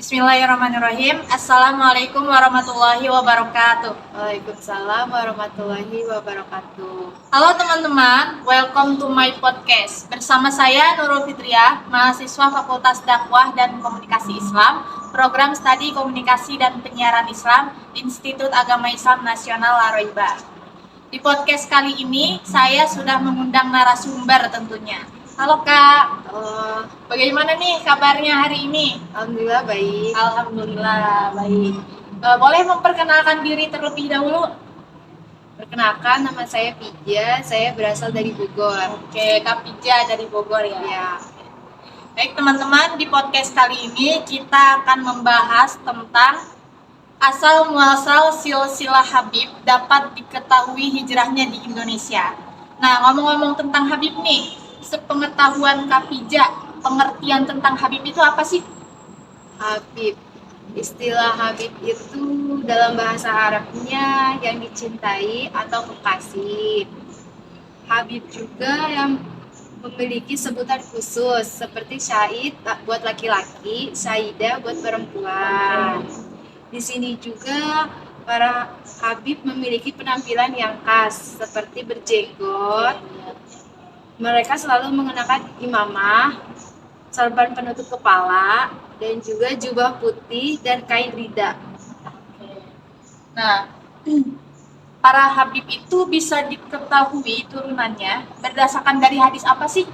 Bismillahirrahmanirrahim. Assalamualaikum warahmatullahi wabarakatuh. Waalaikumsalam warahmatullahi wabarakatuh. Halo teman-teman, welcome to my podcast. Bersama saya Nurul Fitriah, mahasiswa Fakultas Dakwah dan Komunikasi Islam, Program Studi Komunikasi dan Penyiaran Islam, Institut Agama Islam Nasional Laroiba. Di podcast kali ini, saya sudah mengundang narasumber tentunya. Halo Kak, bagaimana nih kabarnya hari ini? Alhamdulillah baik. Alhamdulillah baik. Boleh memperkenalkan diri terlebih dahulu? Perkenalkan, nama saya Pija, saya berasal dari Bogor. Oke, Kak Pija dari Bogor ya. Ya, Baik teman-teman, di podcast kali ini kita akan membahas tentang asal muasal silsilah Habib dapat diketahui hijrahnya di Indonesia. Nah, ngomong-ngomong tentang Habib nih, sepengetahuan Kak Pija, pengertian tentang Habib itu apa sih? Habib. Istilah Habib itu dalam bahasa Arabnya yang dicintai atau kekasih. Habib juga yang memiliki sebutan khusus seperti Syahid buat laki-laki, Syahidah buat perempuan. Di sini juga para Habib memiliki penampilan yang khas seperti berjenggot. Mereka selalu mengenakan imamah, sorban penutup kepala, dan juga jubah putih dan kain rida. Nah, para Habib itu bisa diketahui turunannya berdasarkan dari hadis apa sih?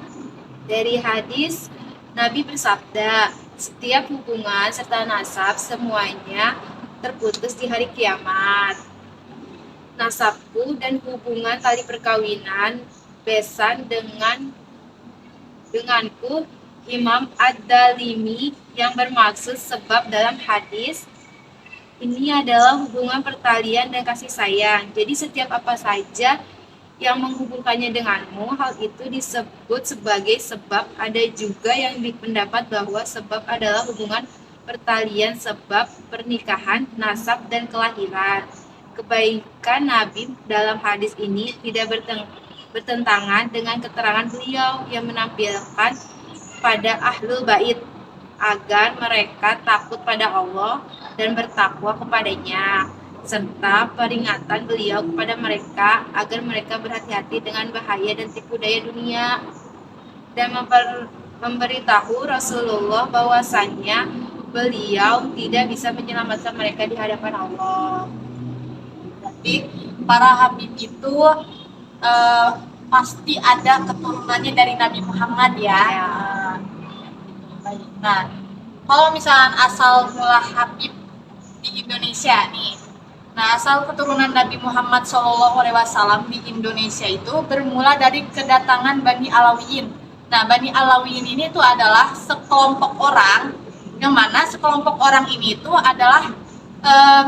Dari hadis, Nabi bersabda, setiap hubungan serta nasab semuanya terputus di hari kiamat. Nasabku dan hubungan tali perkawinan besan denganku Imam Ad-Dalimi yang bermaksud sebab dalam hadis ini adalah hubungan pertalian dan kasih sayang. Jadi setiap apa saja yang menghubungkannya denganmu, hal itu disebut sebagai sebab. Ada juga yang berpendapat bahwa sebab adalah hubungan pertalian sebab pernikahan, nasab, dan kelahiran. Kebaikan Nabi dalam hadis ini tidak bertentangan dengan keterangan beliau yang menampilkan pada ahlul bait agar mereka takut pada Allah dan bertakwa kepadanya, serta peringatan beliau kepada mereka agar mereka berhati-hati dengan bahaya dan tipu daya dunia, dan memberitahu Rasulullah bahwasannya beliau tidak bisa menyelamatkan mereka di hadapan Allah. Berarti para Habib itu pasti ada keturunannya dari Nabi Muhammad ya. Baik. Nah, kalau misalnya asal mula Habib di Indonesia nih, nah asal keturunan Nabi Muhammad SAW di Indonesia itu bermula dari kedatangan Bani Alawiyin. Nah, Bani Alawiyin ini tuh adalah sekelompok orang, yang mana sekelompok orang ini itu adalah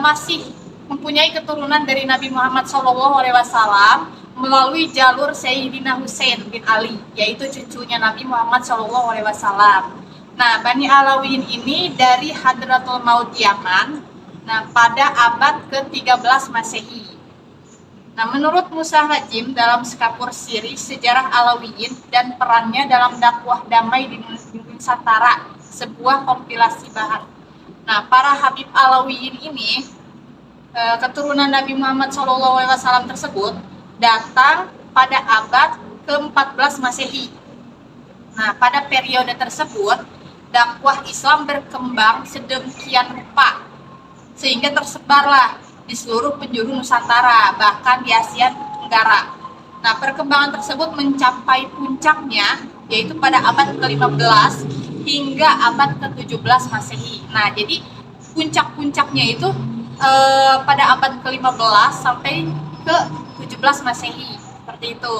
masih mempunyai keturunan dari Nabi Muhammad SAW melalui jalur Sayyidina Husain bin Ali, yaitu cucunya Nabi Muhammad SAW. Nah, Bani Alawiyin ini dari Hadratul Maut Yaman, nah pada abad ke-13 Masehi. Nah, menurut Musa Hajim dalam Skapur Siri Sejarah Alawiyin dan perannya dalam dakwah damai di Nusantara, sebuah kompilasi bahan. Nah, para Habib Alawiyin ini keturunan Nabi Muhammad SAW tersebut datang pada abad ke-14 Masehi. Nah, pada periode tersebut dakwah Islam berkembang sedemikian rupa sehingga tersebarlah di seluruh penjuru Nusantara, bahkan di Asia Tenggara. Nah, perkembangan tersebut mencapai puncaknya yaitu pada abad ke-15 hingga abad ke-17 Masehi. Nah, jadi puncak-puncaknya itu pada abad ke-15 sampai ke-17 Masehi, seperti itu.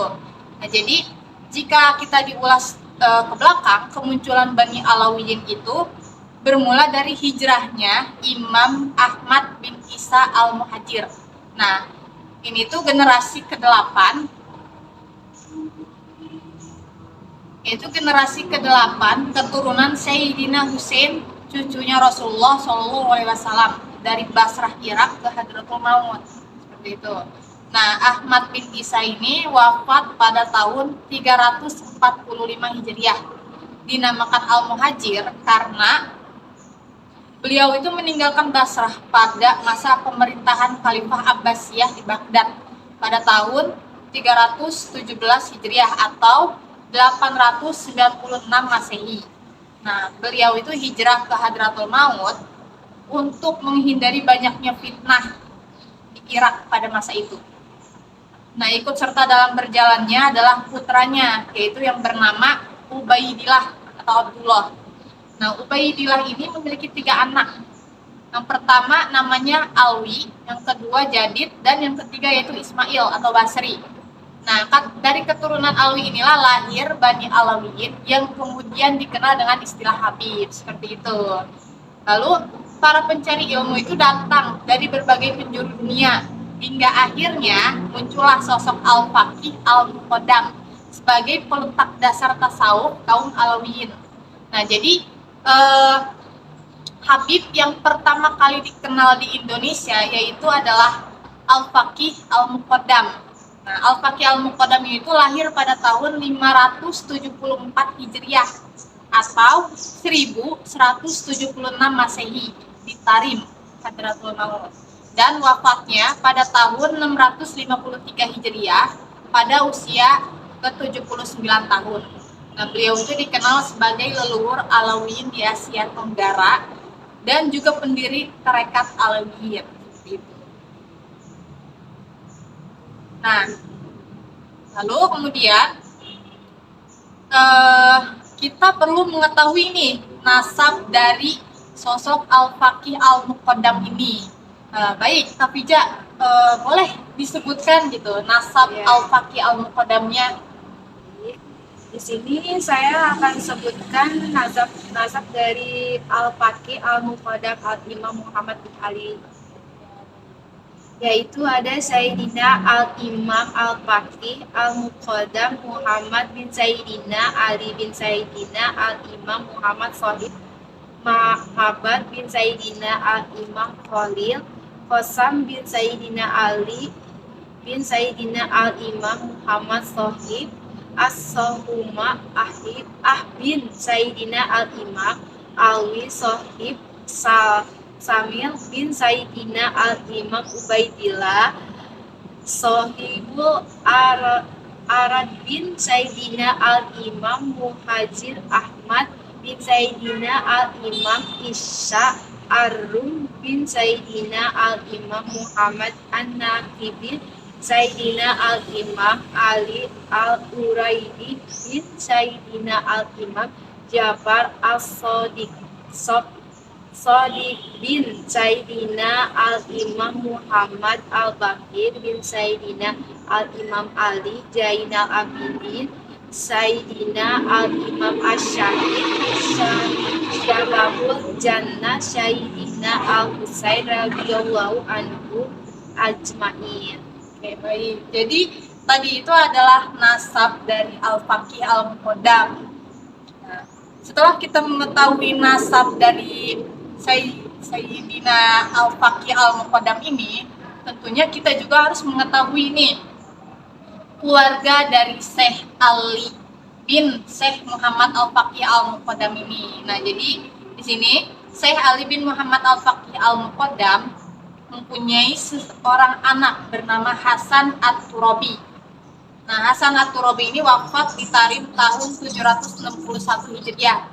Nah, jadi jika kita diulas ke belakang, kemunculan Bani Alawiyin itu bermula dari hijrahnya Imam Ahmad bin Isa al-Muhajir. Nah, ini tuh generasi ke-8, yaitu generasi ke-8 keturunan Sayyidina Husain, cucunya Rasulullah SAW, dari Basrah Irak ke Hadratul Maut, seperti itu. Nah, Ahmad bin Isa ini wafat pada tahun 345 Hijriah. Dinamakan Al-Muhajir karena Beliau itu meninggalkan Basrah pada masa pemerintahan Khalifah Abbasiyah di Baghdad pada tahun 317 Hijriah atau 896 Masehi. Nah, beliau itu hijrah ke Hadratul Maut untuk menghindari banyaknya fitnah di Irak pada masa itu. Nah, ikut serta dalam berjalannya adalah putranya, yaitu yang bernama Ubaidillah atau Abdullah. Nah, Ubaidillah ini memiliki 3 anak. Yang pertama namanya Alwi, yang kedua Jadid, dan yang ketiga yaitu Ismail atau Basri. Nah, dari keturunan Alwi inilah lahir Bani Alawiyin yang kemudian dikenal dengan istilah Habib, seperti itu. Lalu, para pencari ilmu itu datang dari berbagai penjuru dunia, hingga akhirnya muncullah sosok Al-Faqih Al-Muqaddam sebagai peletak dasar tasawuf kaum Alawiyin. Nah, jadi Habib yang pertama kali dikenal di Indonesia yaitu adalah Al-Faqih Al-Muqaddam. Nah, Al-Faqih Al-Muqaddam itu lahir pada tahun 574 Hijriah atau 1176 Masehi di Tarim, Hadratul Maut. Dan wafatnya pada tahun 653 Hijriah pada usia ke-79 tahun. Nah, beliau itu dikenal sebagai leluhur Alawiyin di Asia Tenggara dan juga pendiri Tarekat Alawiyin. Nah, lalu kemudian kita perlu mengetahui nih nasab dari sosok Al-Faqih Al-Muqaddam ini. Baik, Kafija, boleh disebutkan gitu nasab Al-Faqih Al-Muqaddamnya? Di sini saya akan sebutkan nasab dari Al-Faqih Al-Muqaddam Al-Imam Muhammad bin Ali, yaitu ada Sayyidina Al-Imam Al-Faqih Al-Muqaddam Muhammad bin Sayyidina Ali bin Sayyidina Al-Imam Muhammad Shahid Mahabat bin Sayyidina Al-Imam Khalil Qasam bin Sayyidina Ali bin Sayyidina Al-Imam Muhammad Shahid As-Sahuma bin Sayyidina Al-Imam Alwi Shahib Samil bin Sayyidina Al-Imam Ubaidillah Sohibul Arad bin Sayyidina Al-Imam Muhajir Ahmad bin Sayyidina Al-Imam Isya Ar-Rum bin Sayyidina Al-Imam Muhammad An-Naqibin Sayyidina Al-Imam Ali Al-Uraidi bin Sayyidina Al-Imam Jafar As-Sadiq bin Sayyidina Al-Imam Muhammad Al-Bakir bin Sayyidina Al-Imam Ali Zainal Abidin Sayyidina Al-Imam Ash-Syahid Syababul Jannah Sayyidina Al-Husain radhiyallahu anhu ajmain. Oke, baik. Jadi tadi itu adalah nasab dari Al-Faqih Al-Muqaddam. Nah, setelah kita mengetahui nasab dari Sayyidina Al-Faqih Al-Muqaddam ini, tentunya kita juga harus mengetahui nih keluarga dari Syekh Ali bin Syekh Muhammad Al-Faqih Al-Muqaddam ini. Nah, jadi di sini Syekh Ali bin Muhammad Al-Faqih Al-Muqaddam mempunyai seorang anak bernama Hasan At-Turabi. Nah, Hasan At-Turabi ini wafat di Tarim tahun 761 Hijriah.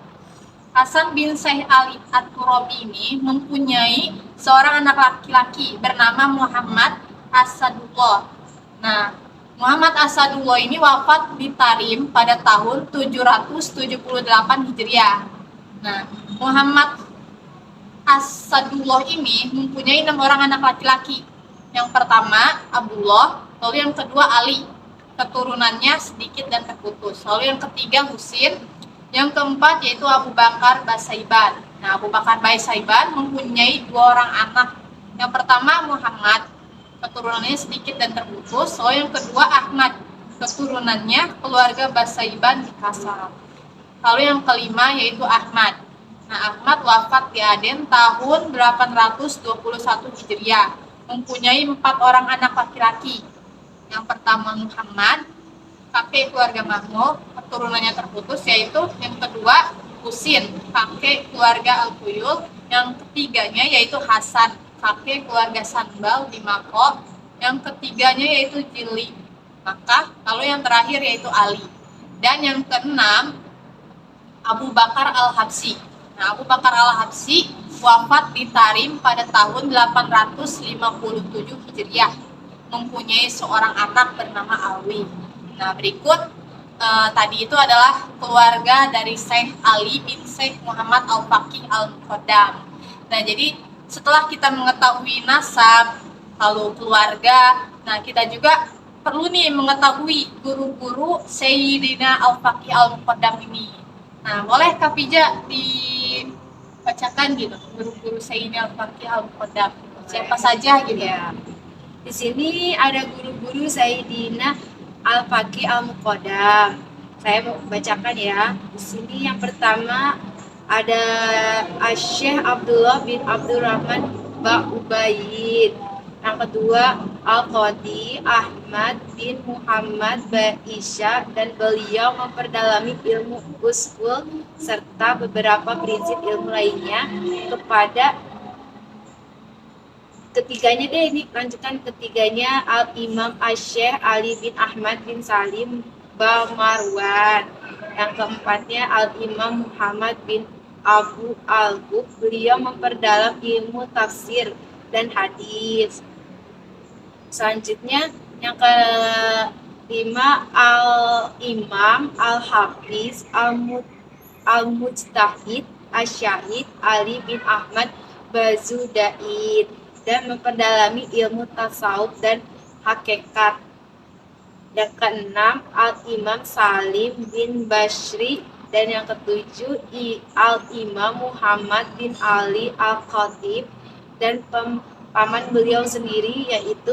Hasan bin Syekh Ali At-Turabi ini mempunyai seorang anak laki-laki bernama Muhammad Asadullah. Nah, Muhammad Asadullah ini wafat di Tarim pada tahun 778 Hijriah. Nah, Muhammad Asadullah ini mempunyai 6 orang anak laki-laki. Yang pertama Abdullah, lalu yang kedua Ali, keturunannya sedikit dan terputus. Lalu yang ketiga Husin, yang keempat yaitu Abu Bakar Basaiban. Nah, Abu Bakar Basaiban mempunyai 2 orang anak. Yang pertama Muhammad, keturunannya sedikit dan terputus. Lalu yang kedua Ahmad, keturunannya keluarga Basaiban di Kasar. Lalu yang kelima yaitu Ahmad. Nah, Ahmad wafat di Aden tahun 821 Hijriah, mempunyai 4 orang anak laki-laki. Yang pertama Muhammad, kakek keluarga Mahmud, keturunannya terputus, yaitu yang kedua Husin, kakek keluarga Al-Quyul, Yang ketiganya yaitu Hasan, kakek keluarga Sanbal di Mako. Yang ketiganya yaitu Jili, Makkah. Lalu yang terakhir yaitu Ali. Dan yang keenam Abu Bakar Al-Habsyi. Nah, Abu Bakar Al-Habsyi wafat di Tarim pada tahun 857 Hijriah, mempunyai seorang anak bernama Alwi. Nah, berikut tadi itu adalah keluarga dari Syekh Ali bin Syekh Muhammad Al-Faqih Al-Muqaddam. Nah, jadi setelah kita mengetahui nasab, lalu keluarga, nah kita juga perlu nih mengetahui guru-guru Sayyidina Al-Faqih Al-Muqaddam ini. Nah, boleh Kak Pija dibacakan gitu guru-guru Sayyidina Al-Faqih Al-Muqaddam. Siapa saja gitu Ya. Di sini ada guru-guru Sayyidina Al-Faqih Al-Muqaddam. Saya mau bacakan ya. Di sini yang pertama ada Syekh Abdullah bin Abdurrahman Ba'ubaid. Yang kedua Al-Qadi Ahmad bin Muhammad Ba'isya, dan beliau memperdalami ilmu usul serta beberapa prinsip ilmu lainnya kepada ketiganya deh, ini lanjutan ketiganya Al-Imam Syekh Ali bin Ahmad bin Salim Bamarwan. Yang keempatnya Al-Imam Muhammad bin Abu Al-Bub, beliau memperdalam ilmu tafsir dan hadis. Selanjutnya yang kelima Al-Imam Al-Hafiz Al-Mujtahid Asy-Syahid Ali bin Ahmad Bazudain, dan memperdalami ilmu tasawuf dan hakikat. Yang keenam Al-Imam Salim bin Bashri, dan yang ketujuh Al-Imam Muhammad bin Ali Al-Khatib, dan paman beliau sendiri yaitu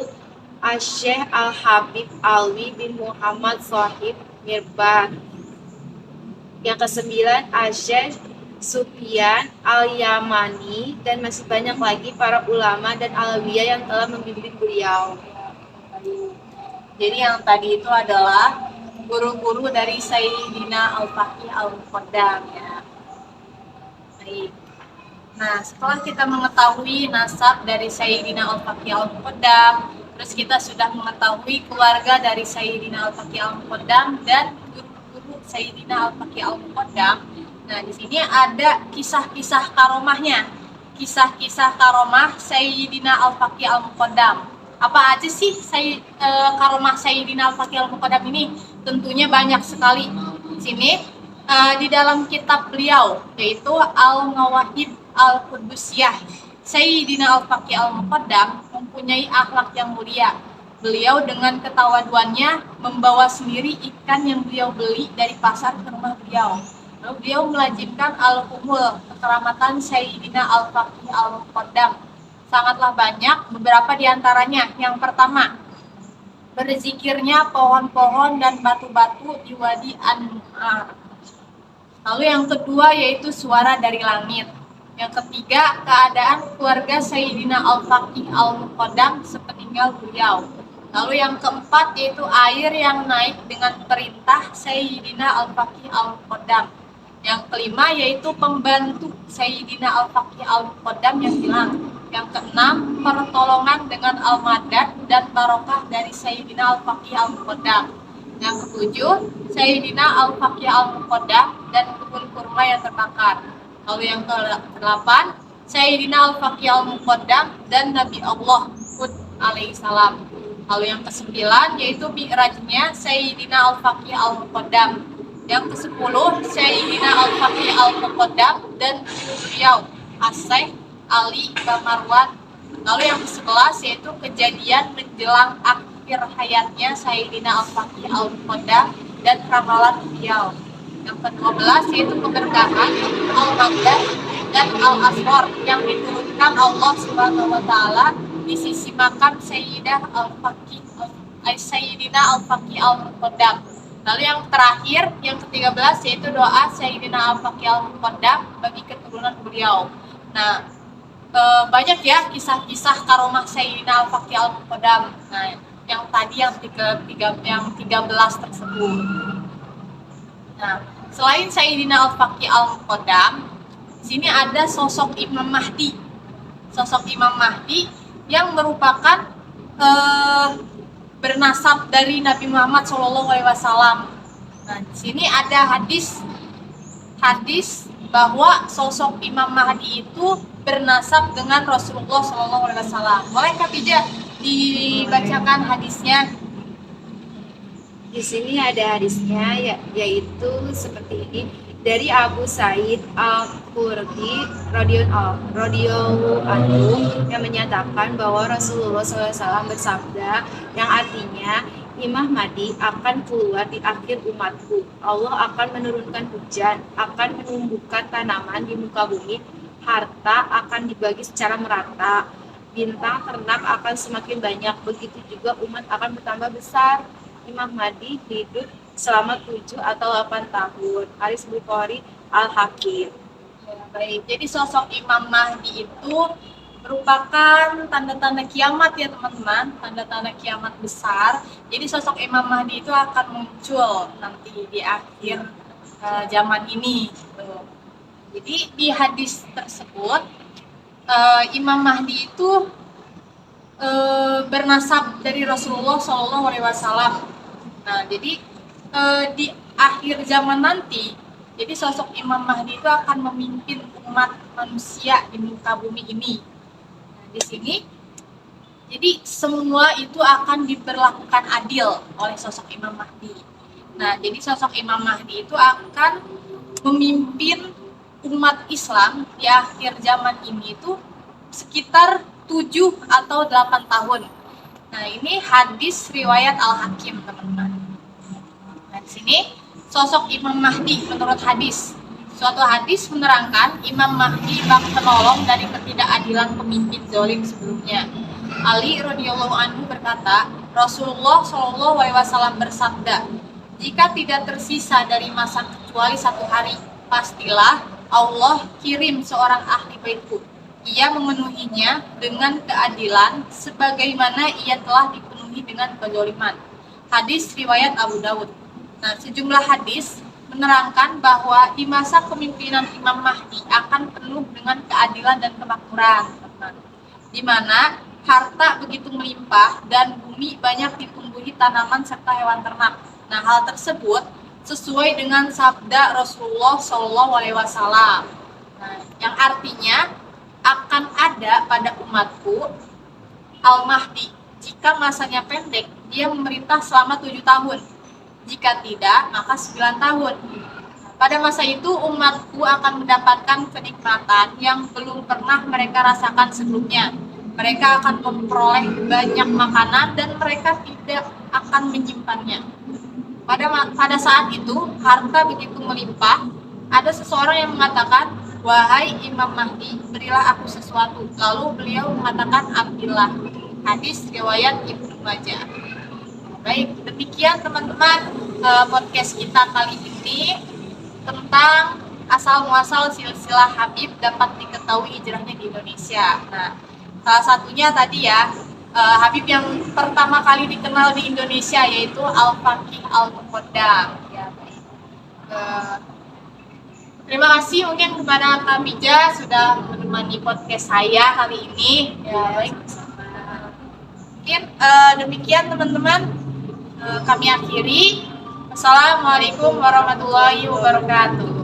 Syekh Al-Habib Alwi bin Muhammad Shahib Mirbah. Yang kesembilan Syekh Sufyan Al-Yamani, dan masih banyak lagi para ulama dan alawiyah yang telah membimbing beliau. Jadi yang tadi itu adalah guru-guru dari Sayyidina Al-Faqih Al-Muqaddam ya. Baik. Nah, setelah kita mengetahui nasab dari Sayyidina Al-Faqih Al-Muqaddam, terus kita sudah mengetahui keluarga dari Sayyidina Al-Faqih Al-Muqaddam dan guru-guru Sayyidina Al-Faqih Al-Muqaddam. Nah, di sini ada kisah-kisah karomahnya. Kisah-kisah karomah Sayyidina Al-Faqih Al-Muqaddam. Apa aja sih karomah Sayyidina Al-Faqih Al-Muqaddam ini? Tentunya banyak sekali. Di sini di dalam kitab beliau yaitu Al-Mawahib Al-Qudusiyah, Sayyidina Al-Faqih Al-Muqaddam mempunyai akhlak yang mulia. Beliau dengan ketawaduannya membawa sendiri ikan yang beliau beli dari pasar ke rumah beliau. Lalu beliau melazimkan al-humul, kekeramatan Sayyidina Al-Faqih Al-Muqaddam. Sangatlah banyak, beberapa diantaranya. Yang pertama, berzikirnya pohon-pohon dan batu-batu di Wadi An-Nu'ar. Lalu yang kedua yaitu suara dari langit. Yang ketiga, keadaan keluarga Sayyidina Al-Faqih Al-Muqaddam sepeninggal beliau. Lalu yang keempat yaitu air yang naik dengan perintah Sayyidina Al-Faqih Al-Muqaddam. Yang kelima yaitu pembantu Sayyidina Al-Faqih Al-Muqaddam yang hilang. Yang keenam, pertolongan dengan al-madad dan barokah dari Sayyidina Al-Faqih Al-Muqaddam. Yang ketujuh, Sayyidina Al-Faqih Al-Muqaddam dan kebun kurma yang terbakar. Lalu yang ke-8, Sayyidina Al-Faqih Al-Muqaddam dan Nabi Allah Hud alaihissalam. Lalu yang ke-9 yaitu mi'rajnya Sayyidina Al-Faqih Al-Muqaddam. Yang ke-10, Sayyidina Al-Faqih Al-Muqaddam dan beliau Syekh Ali Bamarwan. Lalu yang ke-11 yaitu kejadian menjelang akhir hayatnya Sayyidina Al-Faqih Al-Muqaddam dan ramalan beliau. Yang ke-12 yaitu keberkahan Al-Maghdad dan Al-Aswar yang diturunkan Allah Subhanahu wa taala di sisi makam Sayyidina Al-Faqih Al-Muqaddam. Lalu yang terakhir, yang ke-13 yaitu doa Sayyidina Al-Faqih Al-Muqaddam bagi keturunan beliau. Nah, banyak ya kisah-kisah karomah Sayyidina Al-Faqih Al-Muqaddam. Nah, yang tadi yang 13 tersebut. Nah, selain Sayyidina Al-Faqih Al-Muqaddam, Di sini ada sosok Imam Mahdi. Sosok Imam Mahdi yang merupakan bernasab dari Nabi Muhammad SAW. Nah, di sini ada hadis bahwa sosok Imam Mahdi itu bernasab dengan Rasulullah SAW. Boleh Kak Bija dibacakan hadisnya? Di sini ada hadisnya yaitu seperti ini dari Abu Sa'id Al-Khudri radhiyallahu anhu yang menyatakan bahwa Rasulullah SAW bersabda yang artinya Imam Mahdi akan keluar di akhir umatku. Allah akan menurunkan hujan, akan menumbuhkan tanaman di muka bumi, harta akan dibagi secara merata, bintang ternak akan semakin banyak, begitu juga umat akan bertambah besar. Imam Mahdi hidup selama 7 atau 8 tahun. Hadis Bukhari Al-Hakim. Ya, baik, jadi sosok Imam Mahdi itu merupakan tanda-tanda kiamat ya teman-teman, tanda-tanda kiamat besar. Jadi sosok Imam Mahdi itu akan muncul nanti di akhir zaman ini. Jadi di hadis tersebut Imam Mahdi itu bernasab dari Rasulullah SAW. Nah, jadi di akhir zaman nanti, jadi sosok Imam Mahdi itu akan memimpin umat manusia di muka bumi ini. Di sini, jadi semua itu akan diberlakukan adil oleh sosok Imam Mahdi. Nah, jadi sosok Imam Mahdi itu akan memimpin umat Islam di akhir zaman ini itu sekitar 7 atau 8 tahun. Nah, ini hadis riwayat Al-Hakim, teman-teman. Nah, di sini sosok Imam Mahdi menurut hadis. Suatu hadis menerangkan Imam Mahdi bak penolong dari ketidakadilan pemimpin zalim sebelumnya. Ali radhiyallahu anhu berkata, Rasulullah SAW bersabda, jika tidak tersisa dari masa kecuali 1 hari, pastilah Allah kirim seorang ahli baitku. Ia memenuhinya dengan keadilan sebagaimana ia telah dipenuhi dengan kezaliman. Hadis riwayat Abu Dawud. Nah, sejumlah hadis menerangkan bahwa di masa kepemimpinan Imam Mahdi akan penuh dengan keadilan dan kemakmuran, di mana harta begitu melimpah dan bumi banyak ditumbuhi tanaman serta hewan ternak. Nah, hal tersebut sesuai dengan sabda Rasulullah SAW. Nah, yang artinya akan ada pada umatku Al-Mahdi. Jika masanya pendek, dia memerintah selama 7 tahun. Jika tidak, maka 9 tahun. Pada masa itu umatku akan mendapatkan kenikmatan yang belum pernah mereka rasakan sebelumnya. Mereka akan memperoleh banyak makanan dan mereka tidak akan menyimpannya. Pada saat itu, harta begitu melimpah. Ada seseorang yang mengatakan, wahai Imam Mahdi, berilah aku sesuatu. Lalu beliau mengatakan, ambillah. Hadis riwayat Ibnu Majah. Baik, demikian teman-teman podcast kita kali ini tentang asal-muasal silsilah Habib dapat diketahui hijrahnya di Indonesia. Nah, salah satunya tadi ya, Habib yang pertama kali dikenal di Indonesia yaitu Al-Faqih Al-Muqaddam. Ya, baik. Terima kasih mungkin kepada Kak Bija sudah menemani podcast saya kali ini. Ya, baik. Mungkin demikian teman-teman. Kami akhiri. Assalamualaikum warahmatullahi wabarakatuh.